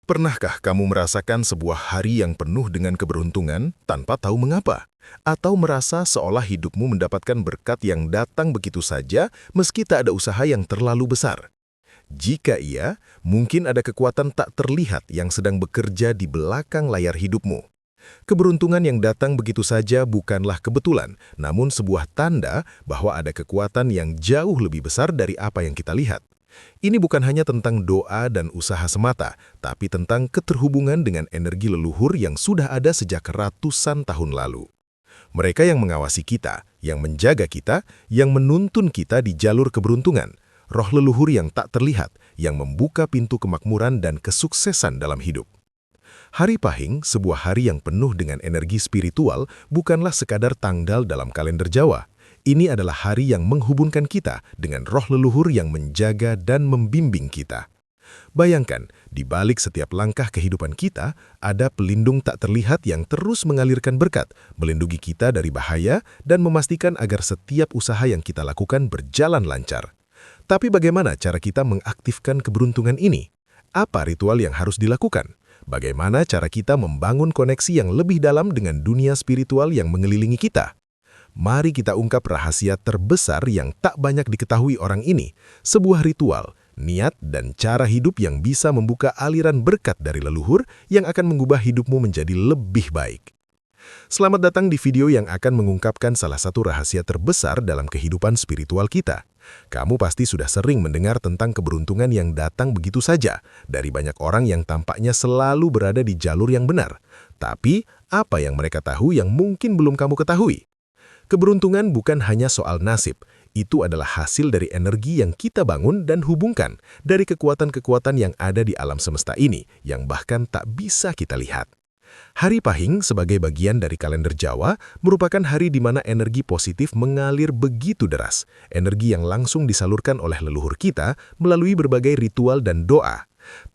Pernahkah kamu merasakan sebuah hari yang penuh dengan keberuntungan tanpa tahu mengapa? Atau merasa seolah hidupmu mendapatkan berkat yang datang begitu saja meski tak ada usaha yang terlalu besar? Jika iya, mungkin ada kekuatan tak terlihat yang sedang bekerja di belakang layar hidupmu. Keberuntungan yang datang begitu saja bukanlah kebetulan, namun sebuah tanda bahwa ada kekuatan yang jauh lebih besar dari apa yang kita lihat. Ini bukan hanya tentang doa dan usaha semata, tapi tentang keterhubungan dengan energi leluhur yang sudah ada sejak ratusan tahun lalu. Mereka yang mengawasi kita, yang menjaga kita, yang menuntun kita di jalur keberuntungan, roh leluhur yang tak terlihat, yang membuka pintu kemakmuran dan kesuksesan dalam hidup. Hari Pahing, sebuah hari yang penuh dengan energi spiritual, bukanlah sekadar tanggal dalam kalender Jawa. Ini adalah hari yang menghubungkan kita dengan roh leluhur yang menjaga dan membimbing kita. Bayangkan, di balik setiap langkah kehidupan kita, ada pelindung tak terlihat yang terus mengalirkan berkat, melindungi kita dari bahaya, dan memastikan agar setiap usaha yang kita lakukan berjalan lancar. Tapi bagaimana cara kita mengaktifkan keberuntungan ini? Apa ritual yang harus dilakukan? Bagaimana cara kita membangun koneksi yang lebih dalam dengan dunia spiritual yang mengelilingi kita? Mari kita ungkap rahasia terbesar yang tak banyak diketahui orang ini, sebuah ritual, niat, dan cara hidup yang bisa membuka aliran berkat dari leluhur yang akan mengubah hidupmu menjadi lebih baik. Selamat datang di video yang akan mengungkapkan salah satu rahasia terbesar dalam kehidupan spiritual kita. Kamu pasti sudah sering mendengar tentang keberuntungan yang datang begitu saja dari banyak orang yang tampaknya selalu berada di jalur yang benar. Tapi, apa yang mereka tahu yang mungkin belum kamu ketahui? Keberuntungan bukan hanya soal nasib, itu adalah hasil dari energi yang kita bangun dan hubungkan dari kekuatan-kekuatan yang ada di alam semesta ini, yang bahkan tak bisa kita lihat. Hari Pahing sebagai bagian dari kalender Jawa merupakan hari di mana energi positif mengalir begitu deras, energi yang langsung disalurkan oleh leluhur kita melalui berbagai ritual dan doa.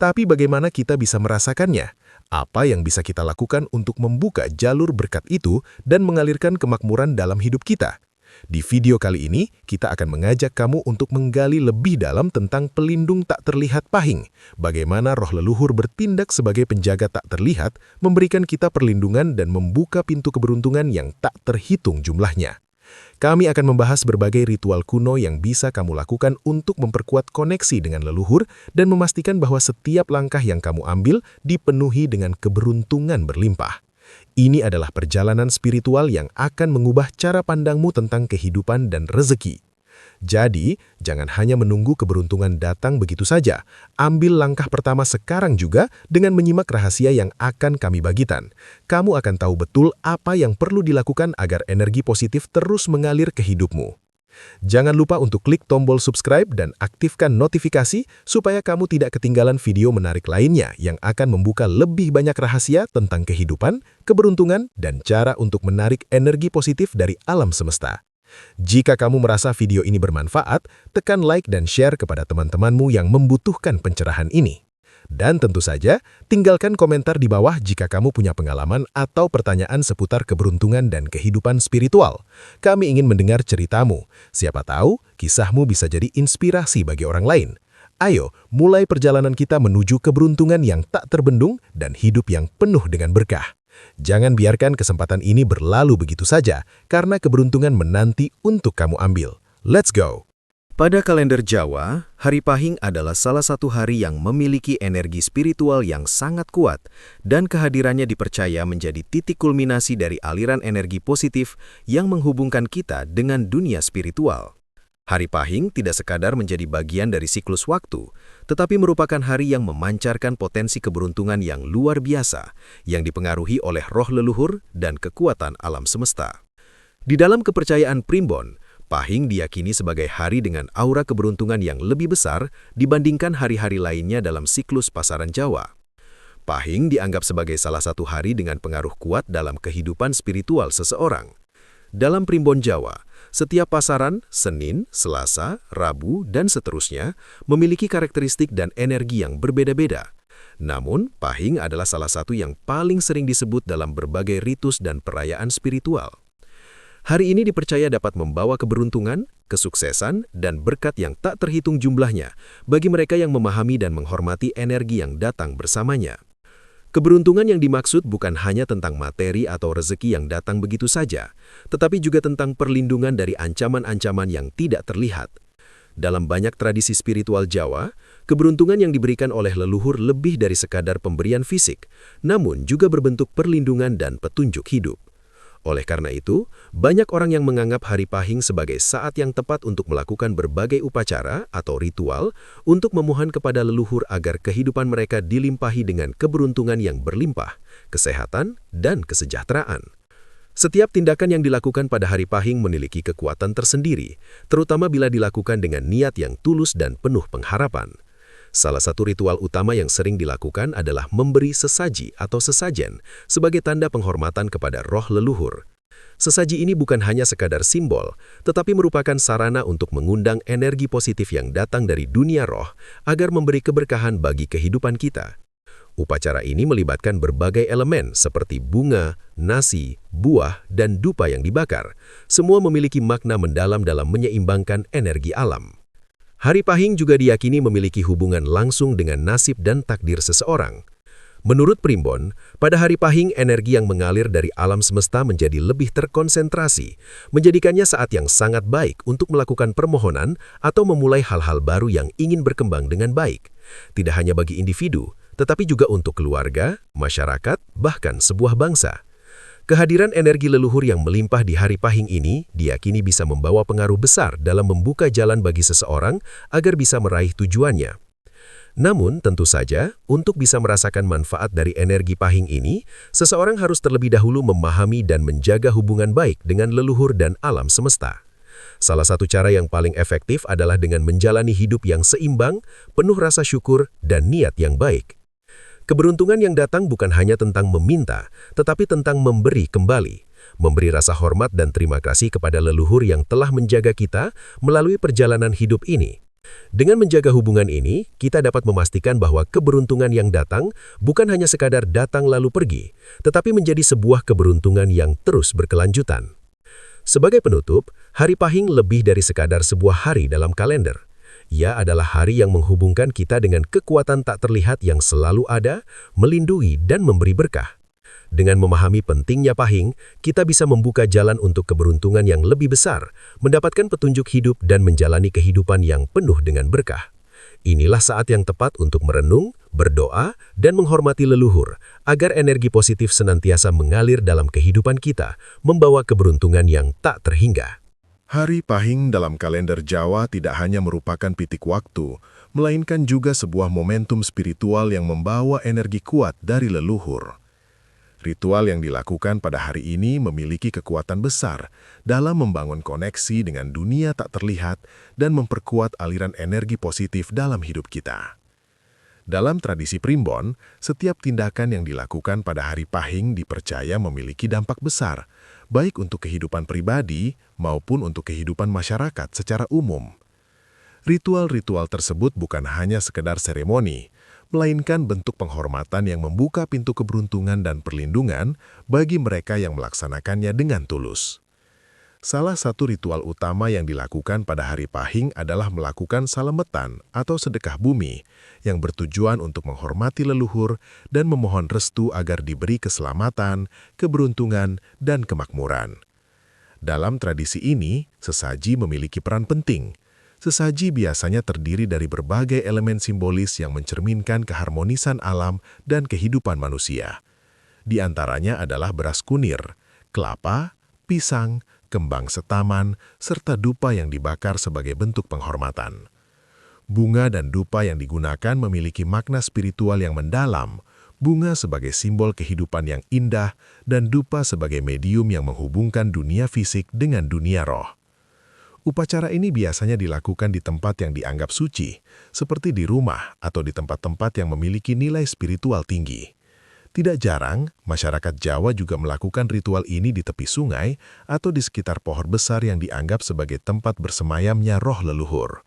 Tapi bagaimana kita bisa merasakannya? Apa yang bisa kita lakukan untuk membuka jalur berkat itu dan mengalirkan kemakmuran dalam hidup kita? Di video kali ini, kita akan mengajak kamu untuk menggali lebih dalam tentang pelindung tak terlihat Pahing, bagaimana roh leluhur bertindak sebagai penjaga tak terlihat, memberikan kita perlindungan dan membuka pintu keberuntungan yang tak terhitung jumlahnya. Kami akan membahas berbagai ritual kuno yang bisa kamu lakukan untuk memperkuat koneksi dengan leluhur dan memastikan bahwa setiap langkah yang kamu ambil dipenuhi dengan keberuntungan berlimpah. Ini adalah perjalanan spiritual yang akan mengubah cara pandangmu tentang kehidupan dan rezeki. Jadi, jangan hanya menunggu keberuntungan datang begitu saja. Ambil langkah pertama sekarang juga dengan menyimak rahasia yang akan kami bagikan. Kamu akan tahu betul apa yang perlu dilakukan agar energi positif terus mengalir ke hidupmu. Jangan lupa untuk klik tombol subscribe dan aktifkan notifikasi supaya kamu tidak ketinggalan video menarik lainnya yang akan membuka lebih banyak rahasia tentang kehidupan, keberuntungan, dan cara untuk menarik energi positif dari alam semesta. Jika kamu merasa video ini bermanfaat, tekan like dan share kepada teman-temanmu yang membutuhkan pencerahan ini. Dan tentu saja, tinggalkan komentar di bawah jika kamu punya pengalaman atau pertanyaan seputar keberuntungan dan kehidupan spiritual. Kami ingin mendengar ceritamu. Siapa tahu, kisahmu bisa jadi inspirasi bagi orang lain. Ayo, mulai perjalanan kita menuju keberuntungan yang tak terbendung dan hidup yang penuh dengan berkah. Jangan biarkan kesempatan ini berlalu begitu saja, karena keberuntungan menanti untuk kamu ambil. Let's go! Pada kalender Jawa, Hari Pahing adalah salah satu hari yang memiliki energi spiritual yang sangat kuat dan kehadirannya dipercaya menjadi titik kulminasi dari aliran energi positif yang menghubungkan kita dengan dunia spiritual. Hari Pahing tidak sekadar menjadi bagian dari siklus waktu, tetapi merupakan hari yang memancarkan potensi keberuntungan yang luar biasa yang dipengaruhi oleh roh leluhur dan kekuatan alam semesta. Di dalam kepercayaan Primbon, Pahing diyakini sebagai hari dengan aura keberuntungan yang lebih besar dibandingkan hari-hari lainnya dalam siklus pasaran Jawa. Pahing dianggap sebagai salah satu hari dengan pengaruh kuat dalam kehidupan spiritual seseorang. Dalam Primbon Jawa, setiap pasaran, Senin, Selasa, Rabu, dan seterusnya memiliki karakteristik dan energi yang berbeda-beda. Namun, Pahing adalah salah satu yang paling sering disebut dalam berbagai ritus dan perayaan spiritual. Hari ini dipercaya dapat membawa keberuntungan, kesuksesan, dan berkat yang tak terhitung jumlahnya bagi mereka yang memahami dan menghormati energi yang datang bersamanya. Keberuntungan yang dimaksud bukan hanya tentang materi atau rezeki yang datang begitu saja, tetapi juga tentang perlindungan dari ancaman-ancaman yang tidak terlihat. Dalam banyak tradisi spiritual Jawa, keberuntungan yang diberikan oleh leluhur lebih dari sekadar pemberian fisik, namun juga berbentuk perlindungan dan petunjuk hidup. Oleh karena itu, banyak orang yang menganggap Hari Pahing sebagai saat yang tepat untuk melakukan berbagai upacara atau ritual untuk memohon kepada leluhur agar kehidupan mereka dilimpahi dengan keberuntungan yang berlimpah, kesehatan, dan kesejahteraan. Setiap tindakan yang dilakukan pada Hari Pahing memiliki kekuatan tersendiri, terutama bila dilakukan dengan niat yang tulus dan penuh pengharapan. Salah satu ritual utama yang sering dilakukan adalah memberi sesaji atau sesajen sebagai tanda penghormatan kepada roh leluhur. Sesaji ini bukan hanya sekadar simbol, tetapi merupakan sarana untuk mengundang energi positif yang datang dari dunia roh agar memberi keberkahan bagi kehidupan kita. Upacara ini melibatkan berbagai elemen seperti bunga, nasi, buah, dan dupa yang dibakar. Semua memiliki makna mendalam dalam menyeimbangkan energi alam. Hari Pahing juga diyakini memiliki hubungan langsung dengan nasib dan takdir seseorang. Menurut Primbon, pada Hari Pahing energi yang mengalir dari alam semesta menjadi lebih terkonsentrasi, menjadikannya saat yang sangat baik untuk melakukan permohonan atau memulai hal-hal baru yang ingin berkembang dengan baik. Tidak hanya bagi individu, tetapi juga untuk keluarga, masyarakat, bahkan sebuah bangsa. Kehadiran energi leluhur yang melimpah di Hari Pahing ini diyakini bisa membawa pengaruh besar dalam membuka jalan bagi seseorang agar bisa meraih tujuannya. Namun, tentu saja, untuk bisa merasakan manfaat dari energi Pahing ini, seseorang harus terlebih dahulu memahami dan menjaga hubungan baik dengan leluhur dan alam semesta. Salah satu cara yang paling efektif adalah dengan menjalani hidup yang seimbang, penuh rasa syukur, dan niat yang baik. Keberuntungan yang datang bukan hanya tentang meminta, tetapi tentang memberi kembali. Memberi rasa hormat dan terima kasih kepada leluhur yang telah menjaga kita melalui perjalanan hidup ini. Dengan menjaga hubungan ini, kita dapat memastikan bahwa keberuntungan yang datang bukan hanya sekadar datang lalu pergi, tetapi menjadi sebuah keberuntungan yang terus berkelanjutan. Sebagai penutup, Hari Pahing lebih dari sekadar sebuah hari dalam kalender. Ia adalah hari yang menghubungkan kita dengan kekuatan tak terlihat yang selalu ada, melindungi, dan memberi berkah. Dengan memahami pentingnya Pahing, kita bisa membuka jalan untuk keberuntungan yang lebih besar, mendapatkan petunjuk hidup dan menjalani kehidupan yang penuh dengan berkah. Inilah saat yang tepat untuk merenung, berdoa, dan menghormati leluhur, agar energi positif senantiasa mengalir dalam kehidupan kita, membawa keberuntungan yang tak terhingga. Hari Pahing dalam kalender Jawa tidak hanya merupakan pitik waktu, melainkan juga sebuah momentum spiritual yang membawa energi kuat dari leluhur. Ritual yang dilakukan pada hari ini memiliki kekuatan besar dalam membangun koneksi dengan dunia tak terlihat dan memperkuat aliran energi positif dalam hidup kita. Dalam tradisi Primbon, setiap tindakan yang dilakukan pada Hari Pahing dipercaya memiliki dampak besar, baik untuk kehidupan pribadi maupun untuk kehidupan masyarakat secara umum. Ritual-ritual tersebut bukan hanya sekedar seremoni, melainkan bentuk penghormatan yang membuka pintu keberuntungan dan perlindungan bagi mereka yang melaksanakannya dengan tulus. Salah satu ritual utama yang dilakukan pada Hari Pahing adalah melakukan salametan atau sedekah bumi yang bertujuan untuk menghormati leluhur dan memohon restu agar diberi keselamatan, keberuntungan, dan kemakmuran. Dalam tradisi ini, sesaji memiliki peran penting. Sesaji biasanya terdiri dari berbagai elemen simbolis yang mencerminkan keharmonisan alam dan kehidupan manusia. Di antaranya adalah beras kunir, kelapa, pisang, kembang setaman, serta dupa yang dibakar sebagai bentuk penghormatan. Bunga dan dupa yang digunakan memiliki makna spiritual yang mendalam, bunga sebagai simbol kehidupan yang indah, dan dupa sebagai medium yang menghubungkan dunia fisik dengan dunia roh. Upacara ini biasanya dilakukan di tempat yang dianggap suci, seperti di rumah atau di tempat-tempat yang memiliki nilai spiritual tinggi. Tidak jarang, masyarakat Jawa juga melakukan ritual ini di tepi sungai atau di sekitar pohon besar yang dianggap sebagai tempat bersemayamnya roh leluhur.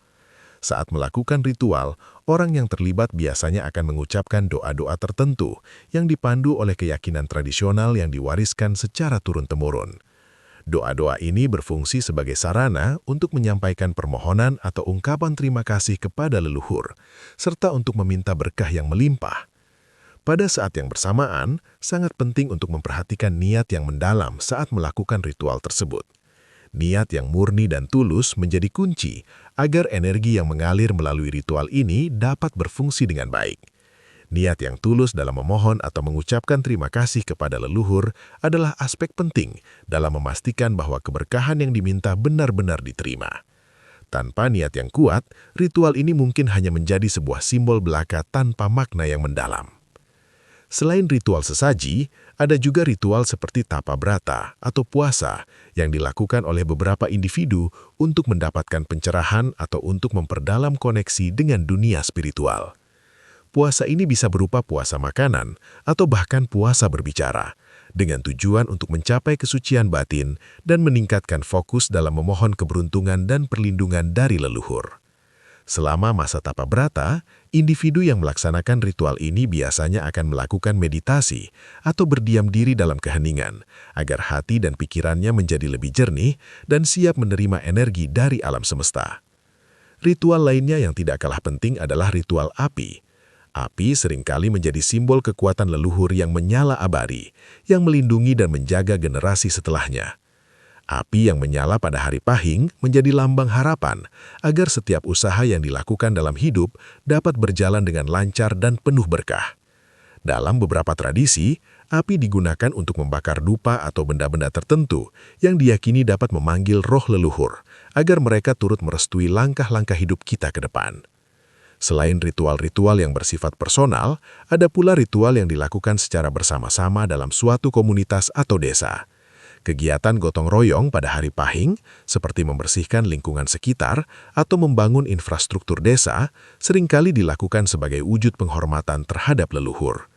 Saat melakukan ritual, orang yang terlibat biasanya akan mengucapkan doa-doa tertentu yang dipandu oleh keyakinan tradisional yang diwariskan secara turun-temurun. Doa-doa ini berfungsi sebagai sarana untuk menyampaikan permohonan atau ungkapan terima kasih kepada leluhur, serta untuk meminta berkah yang melimpah. Pada saat yang bersamaan, sangat penting untuk memperhatikan niat yang mendalam saat melakukan ritual tersebut. Niat yang murni dan tulus menjadi kunci agar energi yang mengalir melalui ritual ini dapat berfungsi dengan baik. Niat yang tulus dalam memohon atau mengucapkan terima kasih kepada leluhur adalah aspek penting dalam memastikan bahwa keberkahan yang diminta benar-benar diterima. Tanpa niat yang kuat, ritual ini mungkin hanya menjadi sebuah simbol belaka tanpa makna yang mendalam. Selain ritual sesaji, ada juga ritual seperti tapa brata atau puasa yang dilakukan oleh beberapa individu untuk mendapatkan pencerahan atau untuk memperdalam koneksi dengan dunia spiritual. Puasa ini bisa berupa puasa makanan atau bahkan puasa berbicara, dengan tujuan untuk mencapai kesucian batin dan meningkatkan fokus dalam memohon keberuntungan dan perlindungan dari leluhur. Selama masa tapa brata, individu yang melaksanakan ritual ini biasanya akan melakukan meditasi atau berdiam diri dalam keheningan, agar hati dan pikirannya menjadi lebih jernih dan siap menerima energi dari alam semesta. Ritual lainnya yang tidak kalah penting adalah ritual api. Api seringkali menjadi simbol kekuatan leluhur yang menyala abadi, yang melindungi dan menjaga generasi setelahnya. Api yang menyala pada hari Pahing menjadi lambang harapan agar setiap usaha yang dilakukan dalam hidup dapat berjalan dengan lancar dan penuh berkah. Dalam beberapa tradisi, api digunakan untuk membakar dupa atau benda-benda tertentu yang diyakini dapat memanggil roh leluhur agar mereka turut merestui langkah-langkah hidup kita ke depan. Selain ritual-ritual yang bersifat personal, ada pula ritual yang dilakukan secara bersama-sama dalam suatu komunitas atau desa. Kegiatan gotong royong pada hari Pahing, seperti membersihkan lingkungan sekitar atau membangun infrastruktur desa, seringkali dilakukan sebagai wujud penghormatan terhadap leluhur.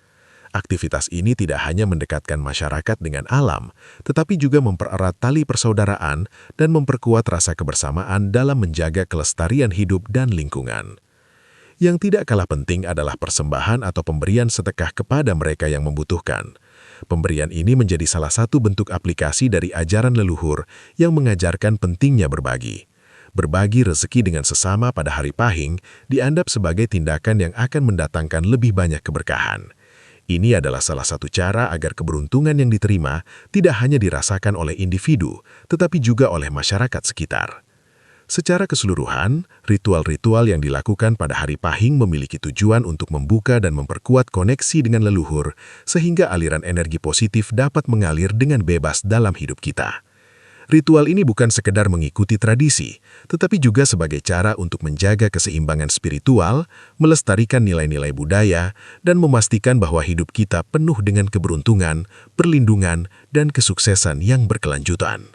Aktivitas ini tidak hanya mendekatkan masyarakat dengan alam, tetapi juga mempererat tali persaudaraan dan memperkuat rasa kebersamaan dalam menjaga kelestarian hidup dan lingkungan. Yang tidak kalah penting adalah persembahan atau pemberian sedekah kepada mereka yang membutuhkan. Pemberian ini menjadi salah satu bentuk aplikasi dari ajaran leluhur yang mengajarkan pentingnya berbagi. Berbagi rezeki dengan sesama pada hari Pahing dianggap sebagai tindakan yang akan mendatangkan lebih banyak keberkahan. Ini adalah salah satu cara agar keberuntungan yang diterima tidak hanya dirasakan oleh individu, tetapi juga oleh masyarakat sekitar. Secara keseluruhan, ritual-ritual yang dilakukan pada hari Pahing memiliki tujuan untuk membuka dan memperkuat koneksi dengan leluhur, sehingga aliran energi positif dapat mengalir dengan bebas dalam hidup kita. Ritual ini bukan sekedar mengikuti tradisi, tetapi juga sebagai cara untuk menjaga keseimbangan spiritual, melestarikan nilai-nilai budaya, dan memastikan bahwa hidup kita penuh dengan keberuntungan, perlindungan, dan kesuksesan yang berkelanjutan.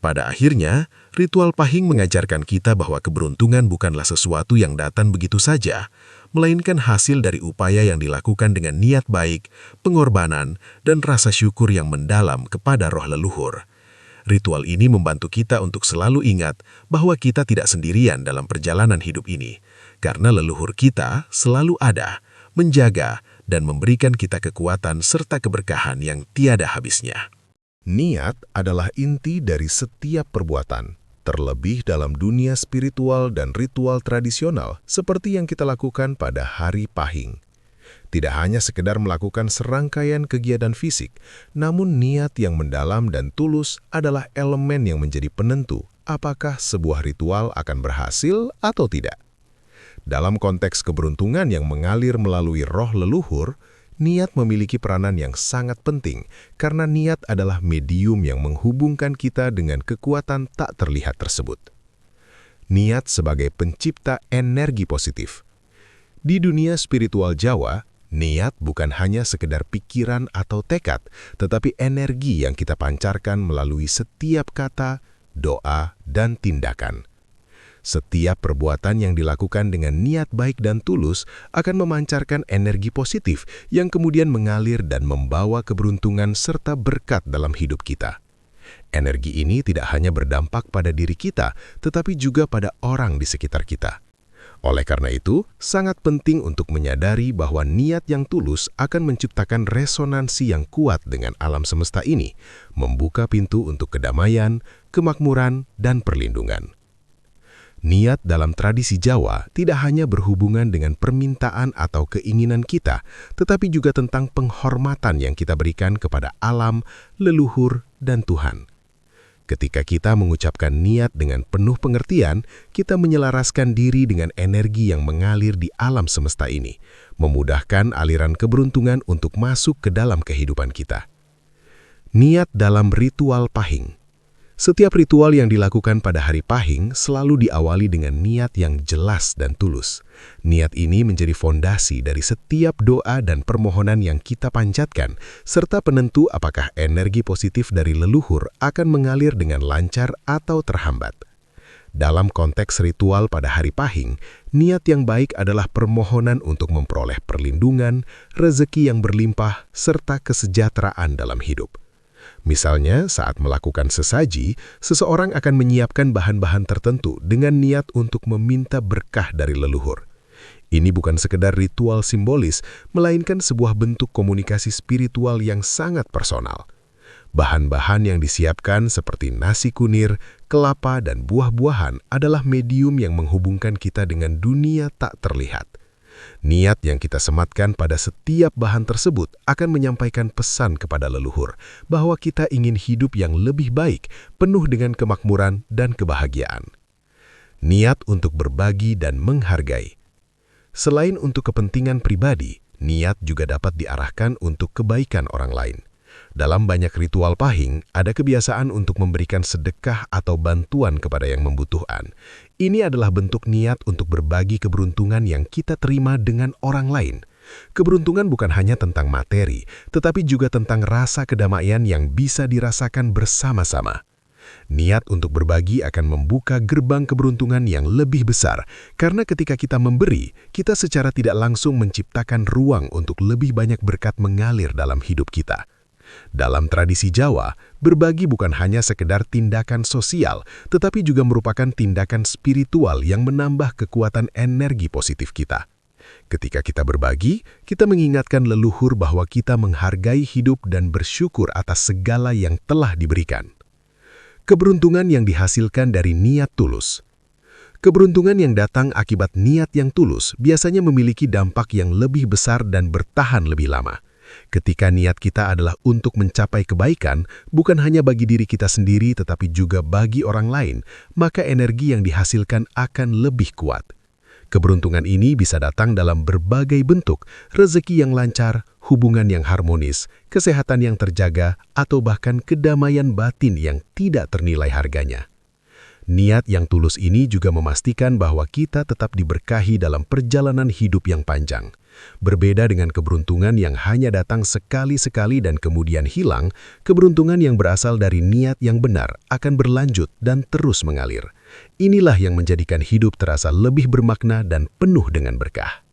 Pada akhirnya, ritual Pahing mengajarkan kita bahwa keberuntungan bukanlah sesuatu yang datang begitu saja, melainkan hasil dari upaya yang dilakukan dengan niat baik, pengorbanan, dan rasa syukur yang mendalam kepada roh leluhur. Ritual ini membantu kita untuk selalu ingat bahwa kita tidak sendirian dalam perjalanan hidup ini, karena leluhur kita selalu ada, menjaga, dan memberikan kita kekuatan serta keberkahan yang tiada habisnya. Niat adalah inti dari setiap perbuatan, terlebih dalam dunia spiritual dan ritual tradisional seperti yang kita lakukan pada hari Pahing. Tidak hanya sekedar melakukan serangkaian kegiatan fisik, namun niat yang mendalam dan tulus adalah elemen yang menjadi penentu apakah sebuah ritual akan berhasil atau tidak. Dalam konteks keberuntungan yang mengalir melalui roh leluhur, niat memiliki peranan yang sangat penting karena niat adalah medium yang menghubungkan kita dengan kekuatan tak terlihat tersebut. Niat sebagai pencipta energi positif. Di dunia spiritual Jawa, niat bukan hanya sekedar pikiran atau tekad, tetapi energi yang kita pancarkan melalui setiap kata, doa, dan tindakan. Setiap perbuatan yang dilakukan dengan niat baik dan tulus akan memancarkan energi positif yang kemudian mengalir dan membawa keberuntungan serta berkat dalam hidup kita. Energi ini tidak hanya berdampak pada diri kita, tetapi juga pada orang di sekitar kita. Oleh karena itu, sangat penting untuk menyadari bahwa niat yang tulus akan menciptakan resonansi yang kuat dengan alam semesta ini, membuka pintu untuk kedamaian, kemakmuran, dan perlindungan. Niat dalam tradisi Jawa tidak hanya berhubungan dengan permintaan atau keinginan kita, tetapi juga tentang penghormatan yang kita berikan kepada alam, leluhur, dan Tuhan. Ketika kita mengucapkan niat dengan penuh pengertian, kita menyelaraskan diri dengan energi yang mengalir di alam semesta ini, memudahkan aliran keberuntungan untuk masuk ke dalam kehidupan kita. Niat dalam ritual Pahing. Setiap ritual yang dilakukan pada hari Pahing selalu diawali dengan niat yang jelas dan tulus. Niat ini menjadi fondasi dari setiap doa dan permohonan yang kita panjatkan, serta penentu apakah energi positif dari leluhur akan mengalir dengan lancar atau terhambat. Dalam konteks ritual pada hari Pahing, niat yang baik adalah permohonan untuk memperoleh perlindungan, rezeki yang berlimpah, serta kesejahteraan dalam hidup. Misalnya, saat melakukan sesaji, seseorang akan menyiapkan bahan-bahan tertentu dengan niat untuk meminta berkah dari leluhur. Ini bukan sekedar ritual simbolis, melainkan sebuah bentuk komunikasi spiritual yang sangat personal. Bahan-bahan yang disiapkan seperti nasi kunir, kelapa, dan buah-buahan adalah medium yang menghubungkan kita dengan dunia tak terlihat. Niat yang kita sematkan pada setiap bahan tersebut akan menyampaikan pesan kepada leluhur bahwa kita ingin hidup yang lebih baik, penuh dengan kemakmuran dan kebahagiaan. Niat untuk berbagi dan menghargai. Selain untuk kepentingan pribadi, niat juga dapat diarahkan untuk kebaikan orang lain. Dalam banyak ritual Pahing, ada kebiasaan untuk memberikan sedekah atau bantuan kepada yang membutuhkan. Ini adalah bentuk niat untuk berbagi keberuntungan yang kita terima dengan orang lain. Keberuntungan bukan hanya tentang materi, tetapi juga tentang rasa kedamaian yang bisa dirasakan bersama-sama. Niat untuk berbagi akan membuka gerbang keberuntungan yang lebih besar, karena ketika kita memberi, kita secara tidak langsung menciptakan ruang untuk lebih banyak berkat mengalir dalam hidup kita. Dalam tradisi Jawa, berbagi bukan hanya sekedar tindakan sosial, tetapi juga merupakan tindakan spiritual yang menambah kekuatan energi positif kita. Ketika kita berbagi, kita mengingatkan leluhur bahwa kita menghargai hidup dan bersyukur atas segala yang telah diberikan. Keberuntungan yang dihasilkan dari niat tulus. Keberuntungan yang datang akibat niat yang tulus biasanya memiliki dampak yang lebih besar dan bertahan lebih lama. Ketika niat kita adalah untuk mencapai kebaikan, bukan hanya bagi diri kita sendiri tetapi juga bagi orang lain, maka energi yang dihasilkan akan lebih kuat. Keberuntungan ini bisa datang dalam berbagai bentuk, rezeki yang lancar, hubungan yang harmonis, kesehatan yang terjaga, atau bahkan kedamaian batin yang tidak ternilai harganya. Niat yang tulus ini juga memastikan bahwa kita tetap diberkahi dalam perjalanan hidup yang panjang. Berbeda dengan keberuntungan yang hanya datang sekali-sekali dan kemudian hilang, keberuntungan yang berasal dari niat yang benar akan berlanjut dan terus mengalir. Inilah yang menjadikan hidup terasa lebih bermakna dan penuh dengan berkah.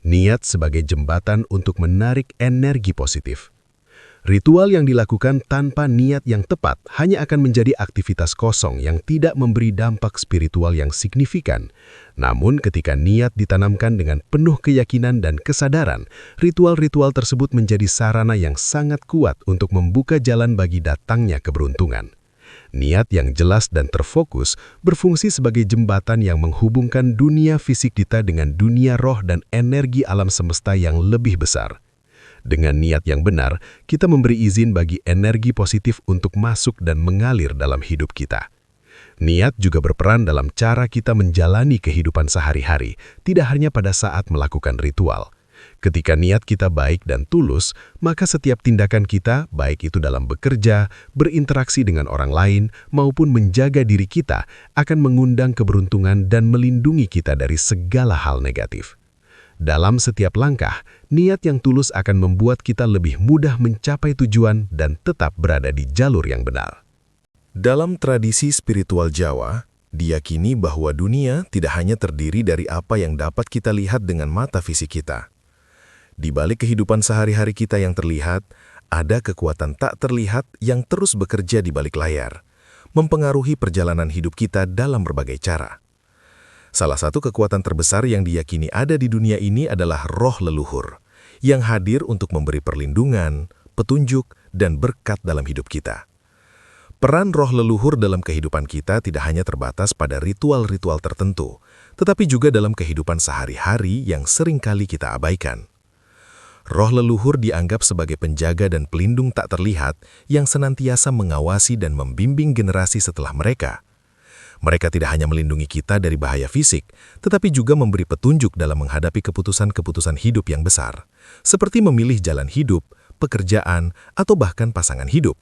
Niat sebagai jembatan untuk menarik energi positif. Ritual yang dilakukan tanpa niat yang tepat hanya akan menjadi aktivitas kosong yang tidak memberi dampak spiritual yang signifikan. Namun ketika niat ditanamkan dengan penuh keyakinan dan kesadaran, ritual-ritual tersebut menjadi sarana yang sangat kuat untuk membuka jalan bagi datangnya keberuntungan. Niat yang jelas dan terfokus berfungsi sebagai jembatan yang menghubungkan dunia fisik kita dengan dunia roh dan energi alam semesta yang lebih besar. Dengan niat yang benar, kita memberi izin bagi energi positif untuk masuk dan mengalir dalam hidup kita. Niat juga berperan dalam cara kita menjalani kehidupan sehari-hari, tidak hanya pada saat melakukan ritual. Ketika niat kita baik dan tulus, maka setiap tindakan kita, baik itu dalam bekerja, berinteraksi dengan orang lain, maupun menjaga diri kita, akan mengundang keberuntungan dan melindungi kita dari segala hal negatif. Dalam setiap langkah, niat yang tulus akan membuat kita lebih mudah mencapai tujuan dan tetap berada di jalur yang benar. Dalam tradisi spiritual Jawa, diyakini bahwa dunia tidak hanya terdiri dari apa yang dapat kita lihat dengan mata fisik kita. Di balik kehidupan sehari-hari kita yang terlihat, ada kekuatan tak terlihat yang terus bekerja di balik layar, mempengaruhi perjalanan hidup kita dalam berbagai cara. Salah satu kekuatan terbesar yang diyakini ada di dunia ini adalah roh leluhur, yang hadir untuk memberi perlindungan, petunjuk, dan berkat dalam hidup kita. Peran roh leluhur dalam kehidupan kita tidak hanya terbatas pada ritual-ritual tertentu, tetapi juga dalam kehidupan sehari-hari yang seringkali kita abaikan. Roh leluhur dianggap sebagai penjaga dan pelindung tak terlihat yang senantiasa mengawasi dan membimbing generasi setelah mereka. Mereka tidak hanya melindungi kita dari bahaya fisik, tetapi juga memberi petunjuk dalam menghadapi keputusan-keputusan hidup yang besar, seperti memilih jalan hidup, pekerjaan, atau bahkan pasangan hidup.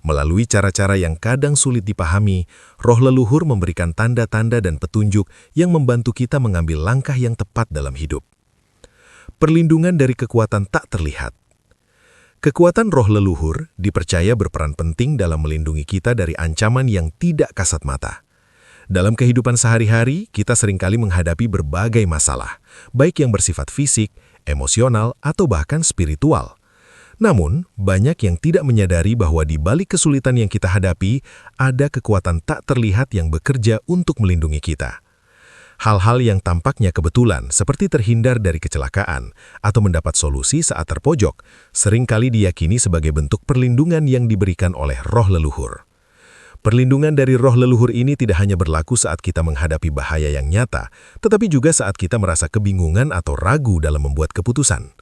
Melalui cara-cara yang kadang sulit dipahami, roh leluhur memberikan tanda-tanda dan petunjuk yang membantu kita mengambil langkah yang tepat dalam hidup. Perlindungan dari kekuatan tak terlihat. Kekuatan roh leluhur dipercaya berperan penting dalam melindungi kita dari ancaman yang tidak kasat mata. Dalam kehidupan sehari-hari, kita seringkali menghadapi berbagai masalah, baik yang bersifat fisik, emosional, atau bahkan spiritual. Namun, banyak yang tidak menyadari bahwa di balik kesulitan yang kita hadapi, ada kekuatan tak terlihat yang bekerja untuk melindungi kita. Hal-hal yang tampaknya kebetulan, seperti terhindar dari kecelakaan atau mendapat solusi saat terpojok, seringkali diyakini sebagai bentuk perlindungan yang diberikan oleh roh leluhur. Perlindungan dari roh leluhur ini tidak hanya berlaku saat kita menghadapi bahaya yang nyata, tetapi juga saat kita merasa kebingungan atau ragu dalam membuat keputusan.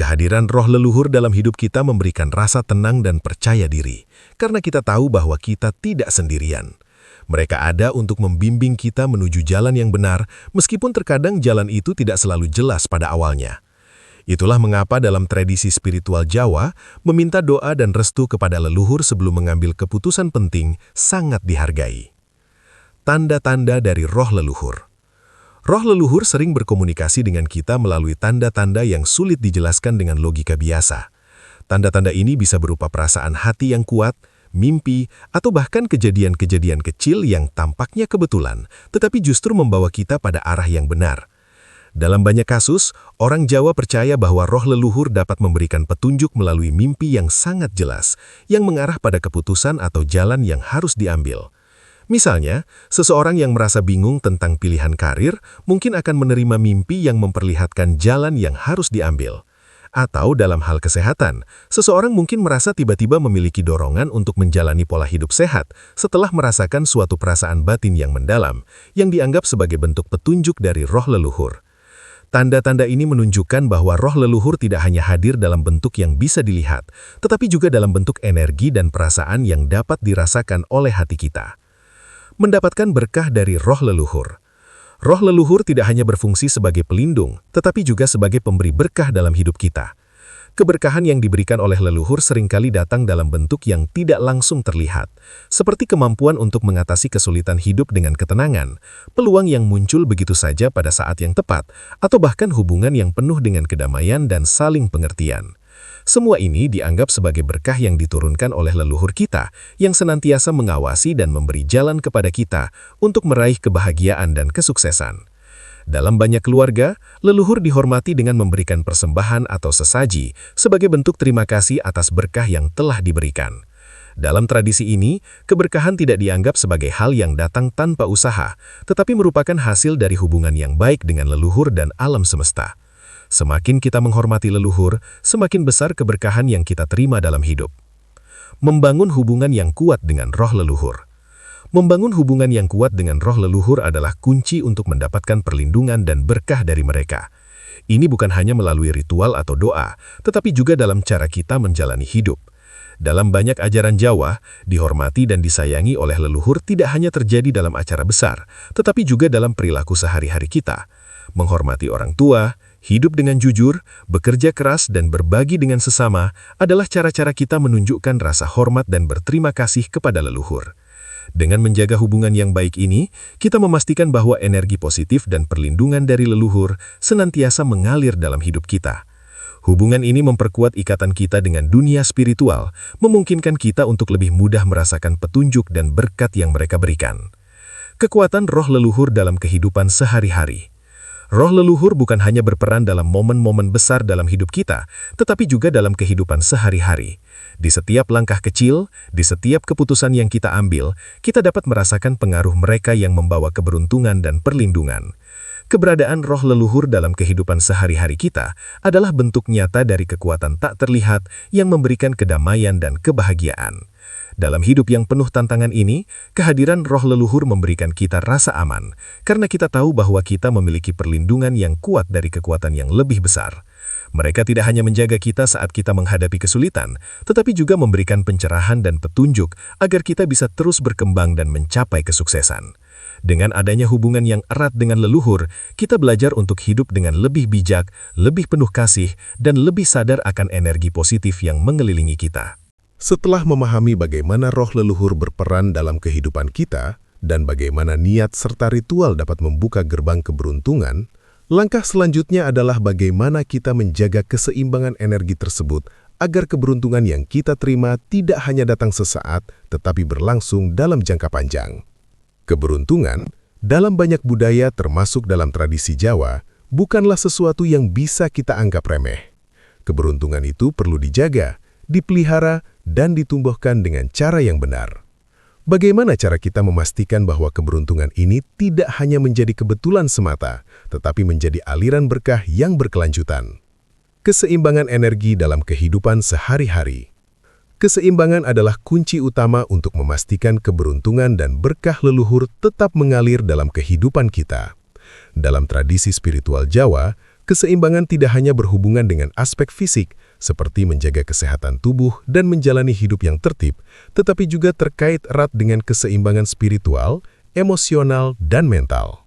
Kehadiran roh leluhur dalam hidup kita memberikan rasa tenang dan percaya diri, karena kita tahu bahwa kita tidak sendirian. Mereka ada untuk membimbing kita menuju jalan yang benar, meskipun terkadang jalan itu tidak selalu jelas pada awalnya. Itulah mengapa dalam tradisi spiritual Jawa, meminta doa dan restu kepada leluhur sebelum mengambil keputusan penting sangat dihargai. Tanda-tanda dari roh leluhur. Roh leluhur sering berkomunikasi dengan kita melalui tanda-tanda yang sulit dijelaskan dengan logika biasa. Tanda-tanda ini bisa berupa perasaan hati yang kuat, mimpi, atau bahkan kejadian-kejadian kecil yang tampaknya kebetulan, tetapi justru membawa kita pada arah yang benar. Dalam banyak kasus, orang Jawa percaya bahwa roh leluhur dapat memberikan petunjuk melalui mimpi yang sangat jelas, yang mengarah pada keputusan atau jalan yang harus diambil. Misalnya, seseorang yang merasa bingung tentang pilihan karir mungkin akan menerima mimpi yang memperlihatkan jalan yang harus diambil. Atau dalam hal kesehatan, seseorang mungkin merasa tiba-tiba memiliki dorongan untuk menjalani pola hidup sehat setelah merasakan suatu perasaan batin yang mendalam, yang dianggap sebagai bentuk petunjuk dari roh leluhur. Tanda-tanda ini menunjukkan bahwa roh leluhur tidak hanya hadir dalam bentuk yang bisa dilihat, tetapi juga dalam bentuk energi dan perasaan yang dapat dirasakan oleh hati kita. Mendapatkan berkah dari roh leluhur. Roh leluhur tidak hanya berfungsi sebagai pelindung, tetapi juga sebagai pemberi berkah dalam hidup kita. Keberkahan yang diberikan oleh leluhur seringkali datang dalam bentuk yang tidak langsung terlihat, seperti kemampuan untuk mengatasi kesulitan hidup dengan ketenangan, peluang yang muncul begitu saja pada saat yang tepat, atau bahkan hubungan yang penuh dengan kedamaian dan saling pengertian. Semua ini dianggap sebagai berkah yang diturunkan oleh leluhur kita, yang senantiasa mengawasi dan memberi jalan kepada kita untuk meraih kebahagiaan dan kesuksesan. Dalam banyak keluarga, leluhur dihormati dengan memberikan persembahan atau sesaji sebagai bentuk terima kasih atas berkah yang telah diberikan. Dalam tradisi ini, keberkahan tidak dianggap sebagai hal yang datang tanpa usaha, tetapi merupakan hasil dari hubungan yang baik dengan leluhur dan alam semesta. Semakin kita menghormati leluhur, semakin besar keberkahan yang kita terima dalam hidup. Membangun hubungan yang kuat dengan roh leluhur. Membangun hubungan yang kuat dengan roh leluhur adalah kunci untuk mendapatkan perlindungan dan berkah dari mereka. Ini bukan hanya melalui ritual atau doa, tetapi juga dalam cara kita menjalani hidup. Dalam banyak ajaran Jawa, dihormati dan disayangi oleh leluhur tidak hanya terjadi dalam acara besar, tetapi juga dalam perilaku sehari-hari kita. Menghormati orang tua, hidup dengan jujur, bekerja keras dan berbagi dengan sesama adalah cara-cara kita menunjukkan rasa hormat dan berterima kasih kepada leluhur. Dengan menjaga hubungan yang baik ini, kita memastikan bahwa energi positif dan perlindungan dari leluhur senantiasa mengalir dalam hidup kita. Hubungan ini memperkuat ikatan kita dengan dunia spiritual, memungkinkan kita untuk lebih mudah merasakan petunjuk dan berkat yang mereka berikan. Kekuatan roh leluhur dalam kehidupan sehari-hari. Roh leluhur bukan hanya berperan dalam momen-momen besar dalam hidup kita, tetapi juga dalam kehidupan sehari-hari. Di setiap langkah kecil, di setiap keputusan yang kita ambil, kita dapat merasakan pengaruh mereka yang membawa keberuntungan dan perlindungan. Keberadaan roh leluhur dalam kehidupan sehari-hari kita adalah bentuk nyata dari kekuatan tak terlihat yang memberikan kedamaian dan kebahagiaan. Dalam hidup yang penuh tantangan ini, kehadiran roh leluhur memberikan kita rasa aman, karena kita tahu bahwa kita memiliki perlindungan yang kuat dari kekuatan yang lebih besar. Mereka tidak hanya menjaga kita saat kita menghadapi kesulitan, tetapi juga memberikan pencerahan dan petunjuk agar kita bisa terus berkembang dan mencapai kesuksesan. Dengan adanya hubungan yang erat dengan leluhur, kita belajar untuk hidup dengan lebih bijak, lebih penuh kasih, dan lebih sadar akan energi positif yang mengelilingi kita. Setelah memahami bagaimana roh leluhur berperan dalam kehidupan kita dan bagaimana niat serta ritual dapat membuka gerbang keberuntungan, langkah selanjutnya adalah bagaimana kita menjaga keseimbangan energi tersebut agar keberuntungan yang kita terima tidak hanya datang sesaat, tetapi berlangsung dalam jangka panjang. Keberuntungan, dalam banyak budaya termasuk dalam tradisi Jawa, bukanlah sesuatu yang bisa kita anggap remeh. Keberuntungan itu perlu dijaga, dipelihara, dan ditumbuhkan dengan cara yang benar. Bagaimana cara kita memastikan bahwa keberuntungan ini tidak hanya menjadi kebetulan semata, tetapi menjadi aliran berkah yang berkelanjutan? Keseimbangan energi dalam kehidupan sehari-hari. Keseimbangan adalah kunci utama untuk memastikan keberuntungan dan berkah leluhur tetap mengalir dalam kehidupan kita. Dalam tradisi spiritual Jawa, keseimbangan tidak hanya berhubungan dengan aspek fisik, seperti menjaga kesehatan tubuh dan menjalani hidup yang tertib, tetapi juga terkait erat dengan keseimbangan spiritual, emosional, dan mental.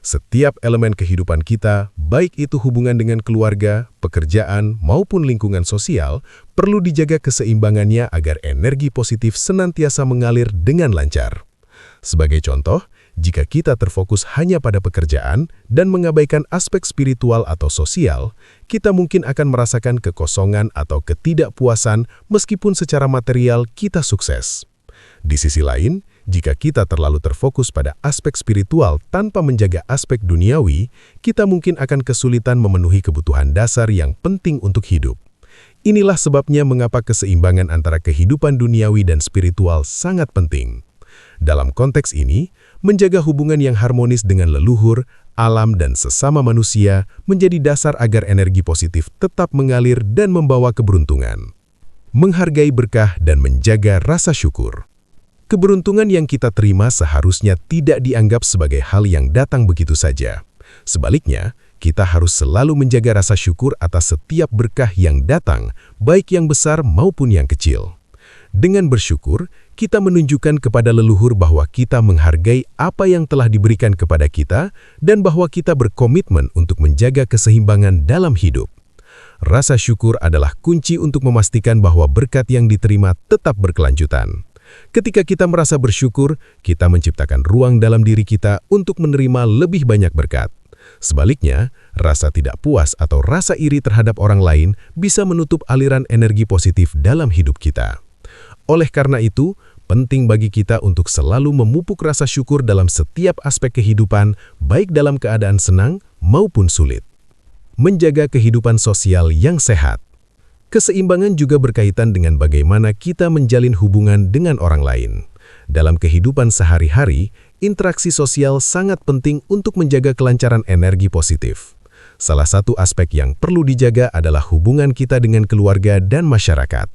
Setiap elemen kehidupan kita, baik itu hubungan dengan keluarga, pekerjaan, maupun lingkungan sosial, perlu dijaga keseimbangannya agar energi positif senantiasa mengalir dengan lancar. Sebagai contoh, jika kita terfokus hanya pada pekerjaan dan mengabaikan aspek spiritual atau sosial, kita mungkin akan merasakan kekosongan atau ketidakpuasan meskipun secara material kita sukses. Di sisi lain, jika kita terlalu terfokus pada aspek spiritual tanpa menjaga aspek duniawi, kita mungkin akan kesulitan memenuhi kebutuhan dasar yang penting untuk hidup. Inilah sebabnya mengapa keseimbangan antara kehidupan duniawi dan spiritual sangat penting. Dalam konteks ini, menjaga hubungan yang harmonis dengan leluhur, alam, dan sesama manusia menjadi dasar agar energi positif tetap mengalir dan membawa keberuntungan. Menghargai berkah dan menjaga rasa syukur. Keberuntungan yang kita terima seharusnya tidak dianggap sebagai hal yang datang begitu saja. Sebaliknya, kita harus selalu menjaga rasa syukur atas setiap berkah yang datang, baik yang besar maupun yang kecil. Dengan bersyukur, kita menunjukkan kepada leluhur bahwa kita menghargai apa yang telah diberikan kepada kita dan bahwa kita berkomitmen untuk menjaga keseimbangan dalam hidup. Rasa syukur adalah kunci untuk memastikan bahwa berkat yang diterima tetap berkelanjutan. Ketika kita merasa bersyukur, kita menciptakan ruang dalam diri kita untuk menerima lebih banyak berkat. Sebaliknya, rasa tidak puas atau rasa iri terhadap orang lain bisa menutup aliran energi positif dalam hidup kita. Oleh karena itu, penting bagi kita untuk selalu memupuk rasa syukur dalam setiap aspek kehidupan, baik dalam keadaan senang maupun sulit. Menjaga kehidupan sosial yang sehat. Keseimbangan juga berkaitan dengan bagaimana kita menjalin hubungan dengan orang lain. Dalam kehidupan sehari-hari, interaksi sosial sangat penting untuk menjaga kelancaran energi positif. Salah satu aspek yang perlu dijaga adalah hubungan kita dengan keluarga dan masyarakat.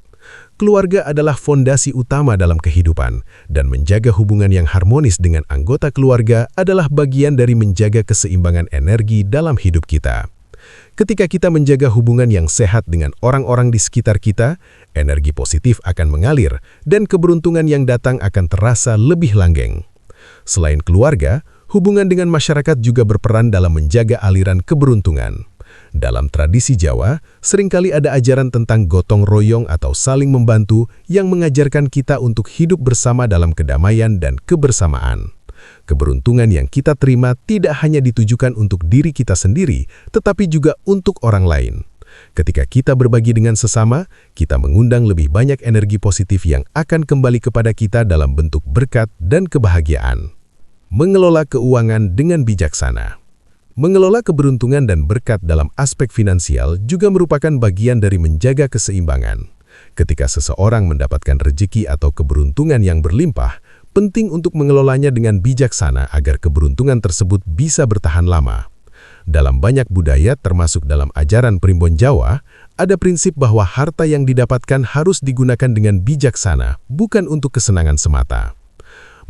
Keluarga adalah fondasi utama dalam kehidupan, dan menjaga hubungan yang harmonis dengan anggota keluarga adalah bagian dari menjaga keseimbangan energi dalam hidup kita. Ketika kita menjaga hubungan yang sehat dengan orang-orang di sekitar kita, energi positif akan mengalir dan keberuntungan yang datang akan terasa lebih langgeng. Selain keluarga, hubungan dengan masyarakat juga berperan dalam menjaga aliran keberuntungan. Dalam tradisi Jawa, seringkali ada ajaran tentang gotong royong atau saling membantu yang mengajarkan kita untuk hidup bersama dalam kedamaian dan kebersamaan. Keberuntungan yang kita terima tidak hanya ditujukan untuk diri kita sendiri, tetapi juga untuk orang lain. Ketika kita berbagi dengan sesama, kita mengundang lebih banyak energi positif yang akan kembali kepada kita dalam bentuk berkat dan kebahagiaan. Mengelola keuangan dengan bijaksana. Mengelola keberuntungan dan berkat dalam aspek finansial juga merupakan bagian dari menjaga keseimbangan. Ketika seseorang mendapatkan rezeki atau keberuntungan yang berlimpah, penting untuk mengelolanya dengan bijaksana agar keberuntungan tersebut bisa bertahan lama. Dalam banyak budaya, termasuk dalam ajaran Primbon Jawa, ada prinsip bahwa harta yang didapatkan harus digunakan dengan bijaksana, bukan untuk kesenangan semata.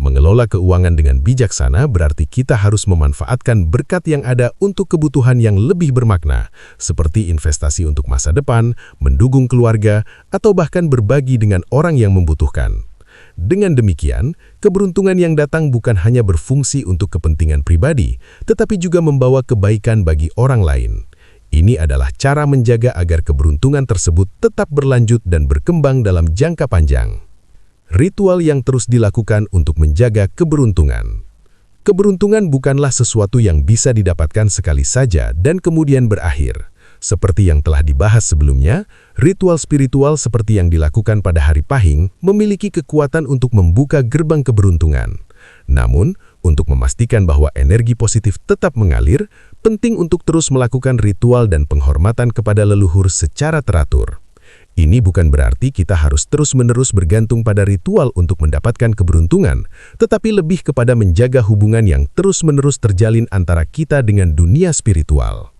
Mengelola keuangan dengan bijaksana berarti kita harus memanfaatkan berkat yang ada untuk kebutuhan yang lebih bermakna, seperti investasi untuk masa depan, mendukung keluarga, atau bahkan berbagi dengan orang yang membutuhkan. Dengan demikian, keberuntungan yang datang bukan hanya berfungsi untuk kepentingan pribadi, tetapi juga membawa kebaikan bagi orang lain. Ini adalah cara menjaga agar keberuntungan tersebut tetap berlanjut dan berkembang dalam jangka panjang. Ritual yang terus dilakukan untuk menjaga keberuntungan. Keberuntungan bukanlah sesuatu yang bisa didapatkan sekali saja dan kemudian berakhir. Seperti yang telah dibahas sebelumnya, ritual spiritual seperti yang dilakukan pada Hari Pahing memiliki kekuatan untuk membuka gerbang keberuntungan. Namun, untuk memastikan bahwa energi positif tetap mengalir, penting untuk terus melakukan ritual dan penghormatan kepada leluhur secara teratur. Ini bukan berarti kita harus terus-menerus bergantung pada ritual untuk mendapatkan keberuntungan, tetapi lebih kepada menjaga hubungan yang terus-menerus terjalin antara kita dengan dunia spiritual.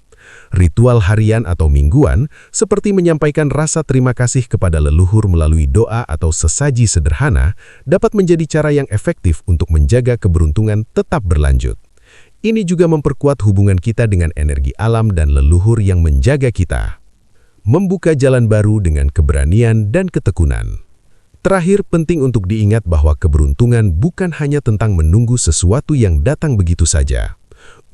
Ritual harian atau mingguan, seperti menyampaikan rasa terima kasih kepada leluhur melalui doa atau sesaji sederhana, dapat menjadi cara yang efektif untuk menjaga keberuntungan tetap berlanjut. Ini juga memperkuat hubungan kita dengan energi alam dan leluhur yang menjaga kita. Membuka jalan baru dengan keberanian dan ketekunan. Terakhir, penting untuk diingat bahwa keberuntungan bukan hanya tentang menunggu sesuatu yang datang begitu saja.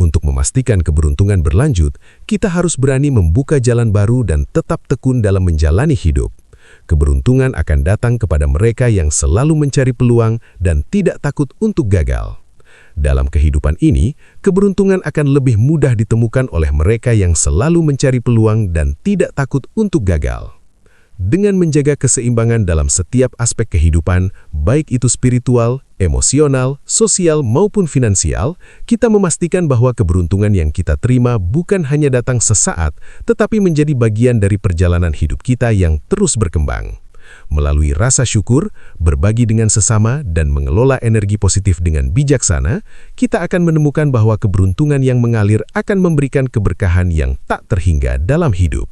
Untuk memastikan keberuntungan berlanjut, kita harus berani membuka jalan baru dan tetap tekun dalam menjalani hidup. Keberuntungan akan datang kepada mereka yang selalu mencari peluang dan tidak takut untuk gagal. Dalam kehidupan ini, keberuntungan akan lebih mudah ditemukan oleh mereka yang selalu mencari peluang dan tidak takut untuk gagal. Dengan menjaga keseimbangan dalam setiap aspek kehidupan, baik itu spiritual, emosional, sosial maupun finansial, kita memastikan bahwa keberuntungan yang kita terima bukan hanya datang sesaat, tetapi menjadi bagian dari perjalanan hidup kita yang terus berkembang. Melalui rasa syukur, berbagi dengan sesama, dan mengelola energi positif dengan bijaksana, kita akan menemukan bahwa keberuntungan yang mengalir akan memberikan keberkahan yang tak terhingga dalam hidup.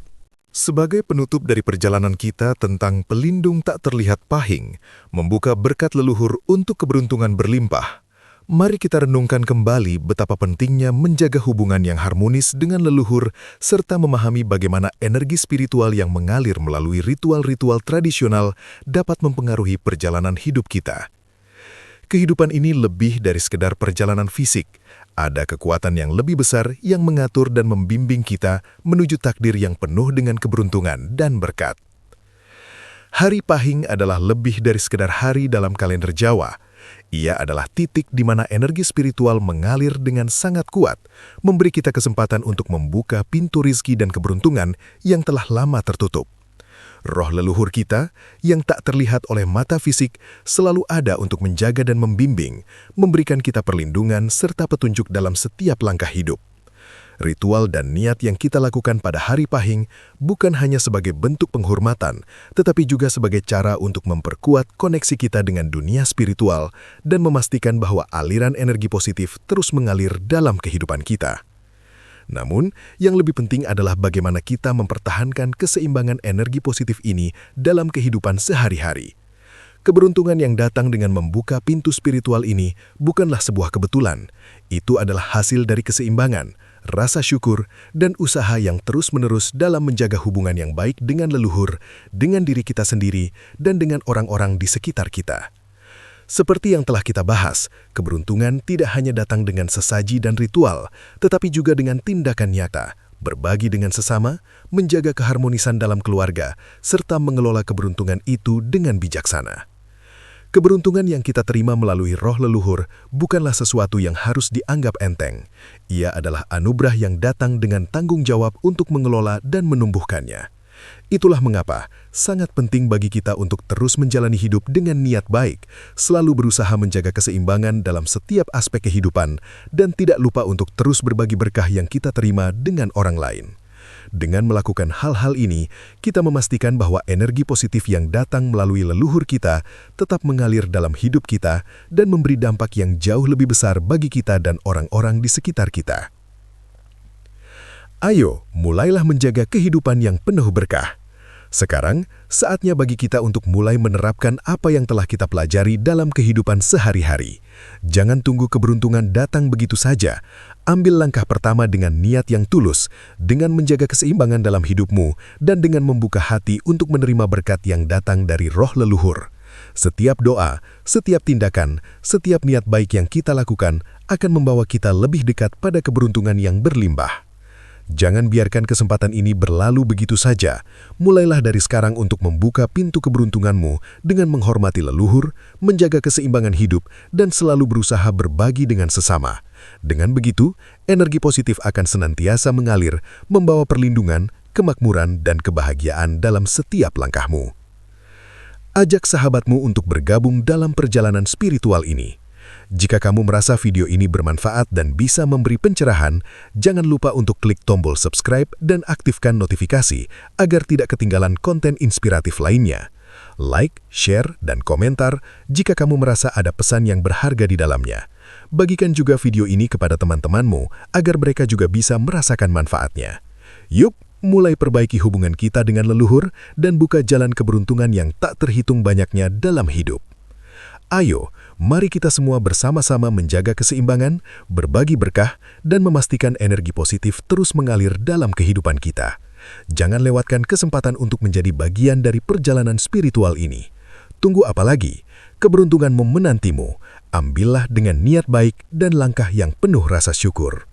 Sebagai penutup dari perjalanan kita tentang pelindung tak terlihat pahing, membuka berkat leluhur untuk keberuntungan berlimpah, mari kita renungkan kembali betapa pentingnya menjaga hubungan yang harmonis dengan leluhur serta memahami bagaimana energi spiritual yang mengalir melalui ritual-ritual tradisional dapat mempengaruhi perjalanan hidup kita. Kehidupan ini lebih dari sekedar perjalanan fisik. Ada kekuatan yang lebih besar yang mengatur dan membimbing kita menuju takdir yang penuh dengan keberuntungan dan berkat. Hari Pahing adalah lebih dari sekedar hari dalam kalender Jawa. Ia adalah titik di mana energi spiritual mengalir dengan sangat kuat, memberi kita kesempatan untuk membuka pintu rizki dan keberuntungan yang telah lama tertutup. Roh leluhur kita, yang tak terlihat oleh mata fisik, selalu ada untuk menjaga dan membimbing, memberikan kita perlindungan serta petunjuk dalam setiap langkah hidup. Ritual dan niat yang kita lakukan pada Hari Pahing bukan hanya sebagai bentuk penghormatan, tetapi juga sebagai cara untuk memperkuat koneksi kita dengan dunia spiritual dan memastikan bahwa aliran energi positif terus mengalir dalam kehidupan kita. Namun, yang lebih penting adalah bagaimana kita mempertahankan keseimbangan energi positif ini dalam kehidupan sehari-hari. Keberuntungan yang datang dengan membuka pintu spiritual ini bukanlah sebuah kebetulan. Itu adalah hasil dari keseimbangan, rasa syukur, dan usaha yang terus-menerus dalam menjaga hubungan yang baik dengan leluhur, dengan diri kita sendiri, dan dengan orang-orang di sekitar kita. Seperti yang telah kita bahas, keberuntungan tidak hanya datang dengan sesaji dan ritual, tetapi juga dengan tindakan nyata, berbagi dengan sesama, menjaga keharmonisan dalam keluarga, serta mengelola keberuntungan itu dengan bijaksana. Keberuntungan yang kita terima melalui roh leluhur bukanlah sesuatu yang harus dianggap enteng. Ia adalah anugerah yang datang dengan tanggung jawab untuk mengelola dan menumbuhkannya. Itulah mengapa sangat penting bagi kita untuk terus menjalani hidup dengan niat baik, selalu berusaha menjaga keseimbangan dalam setiap aspek kehidupan, dan tidak lupa untuk terus berbagi berkah yang kita terima dengan orang lain. Dengan melakukan hal-hal ini, kita memastikan bahwa energi positif yang datang melalui leluhur kita tetap mengalir dalam hidup kita dan memberi dampak yang jauh lebih besar bagi kita dan orang-orang di sekitar kita. Ayo, mulailah menjaga kehidupan yang penuh berkah. Sekarang, saatnya bagi kita untuk mulai menerapkan apa yang telah kita pelajari dalam kehidupan sehari-hari. Jangan tunggu keberuntungan datang begitu saja. Ambil langkah pertama dengan niat yang tulus, dengan menjaga keseimbangan dalam hidupmu, dan dengan membuka hati untuk menerima berkat yang datang dari roh leluhur. Setiap doa, setiap tindakan, setiap niat baik yang kita lakukan akan membawa kita lebih dekat pada keberuntungan yang berlimpah. Jangan biarkan kesempatan ini berlalu begitu saja. Mulailah dari sekarang untuk membuka pintu keberuntunganmu dengan menghormati leluhur, menjaga keseimbangan hidup, dan selalu berusaha berbagi dengan sesama. Dengan begitu, energi positif akan senantiasa mengalir, membawa perlindungan, kemakmuran, dan kebahagiaan dalam setiap langkahmu. Ajak sahabatmu untuk bergabung dalam perjalanan spiritual ini. Jika kamu merasa video ini bermanfaat dan bisa memberi pencerahan, jangan lupa untuk klik tombol subscribe dan aktifkan notifikasi agar tidak ketinggalan konten inspiratif lainnya. Like, share, dan komentar jika kamu merasa ada pesan yang berharga di dalamnya. Bagikan juga video ini kepada teman-temanmu agar mereka juga bisa merasakan manfaatnya. Yuk, mulai perbaiki hubungan kita dengan leluhur dan buka jalan keberuntungan yang tak terhitung banyaknya dalam hidup. Ayo, mari kita semua bersama-sama menjaga keseimbangan, berbagi berkah, dan memastikan energi positif terus mengalir dalam kehidupan kita. Jangan lewatkan kesempatan untuk menjadi bagian dari perjalanan spiritual ini. Tunggu apa lagi? Keberuntunganmu menantimu. Ambillah dengan niat baik dan langkah yang penuh rasa syukur.